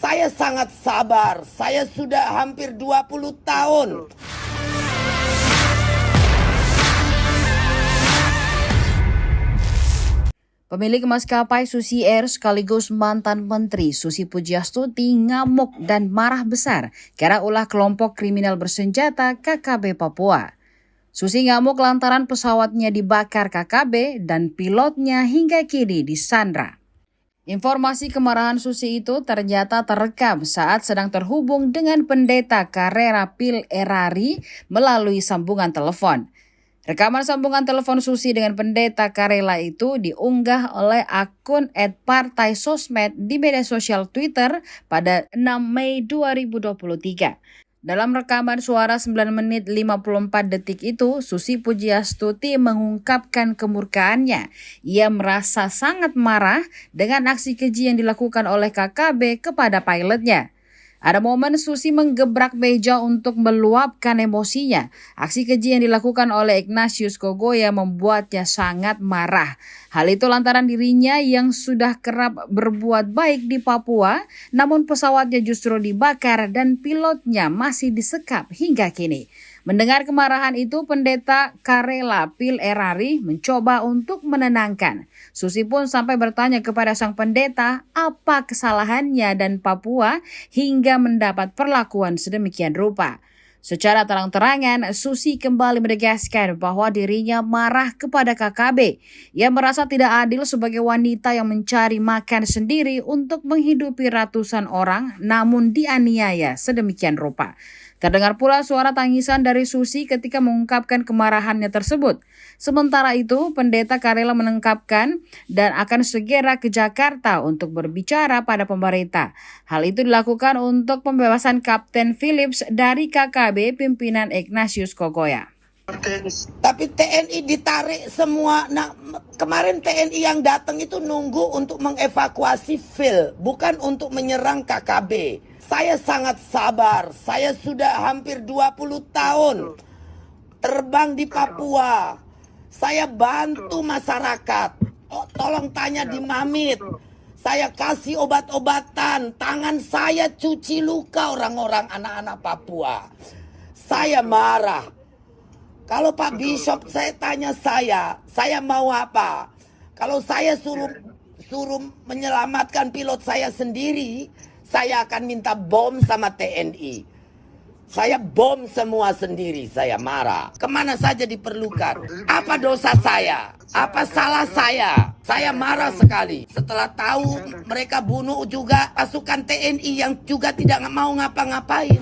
Saya sangat sabar. Saya sudah hampir 20 tahun. Pemilik maskapai Susi Air sekaligus mantan Menteri Susi Pujiastuti ngamuk dan marah besar karena ulah kelompok kriminal bersenjata KKB Papua. Susi ngamuk lantaran pesawatnya dibakar KKB dan pilotnya hingga kini disandra. Informasi kemarahan Susi itu ternyata terekam saat sedang terhubung dengan pendeta Carrera Pil Erari melalui sambungan telepon. Rekaman sambungan telepon Susi dengan pendeta Carrera itu diunggah oleh akun @partai_sosmed di media sosial Twitter pada 6 Mei 2023. Dalam rekaman suara 9 menit 54 detik itu, Susi Pujiastuti mengungkapkan kemurkaannya. Ia merasa sangat marah dengan aksi keji yang dilakukan oleh KKB kepada pilotnya. Ada momen Susi menggebrak meja untuk meluapkan emosinya. Aksi keji yang dilakukan oleh Ignatius Kogoya membuatnya sangat marah. Hal itu lantaran dirinya yang sudah kerap berbuat baik di Papua, namun pesawatnya justru dibakar dan pilotnya masih disekap hingga kini. Mendengar kemarahan itu, pendeta Carrera Pil Erari mencoba untuk menenangkan. Susi pun sampai bertanya kepada sang pendeta apa kesalahannya dan Papua hingga mendapat perlakuan sedemikian rupa. Secara terang-terangan, Susi kembali menegaskan bahwa dirinya marah kepada KKB. Ia merasa tidak adil sebagai wanita yang mencari makan sendiri untuk menghidupi ratusan orang namun dianiaya sedemikian rupa. Terdengar pula suara tangisan dari Susi ketika mengungkapkan kemarahannya tersebut. Sementara itu, pendeta Carrera menengkapkan dan akan segera ke Jakarta untuk berbicara pada pemerintah. Hal itu dilakukan untuk pembebasan Kapten Phillips dari KKB pimpinan Ignatius Kogoya. Tapi TNI ditarik semua. Nah, kemarin TNI yang datang itu nunggu untuk mengevakuasi Phil, bukan untuk menyerang KKB. Saya sangat sabar. Saya sudah hampir 20 tahun terbang di Papua. Saya bantu masyarakat. Oh, tolong tanya di Mamit. Saya kasih obat-obatan. Tangan saya cuci luka orang-orang anak-anak Papua. Saya marah. Kalau Pak Bishop saya tanya saya mau apa? Kalau saya suruh menyelamatkan pilot saya sendiri, saya akan minta bom sama TNI. Saya bom semua sendiri, saya marah. Kemana saja diperlukan. Apa dosa saya? Apa salah saya? Saya marah sekali. Setelah tahu mereka bunuh juga pasukan TNI yang juga tidak mau ngapa-ngapain.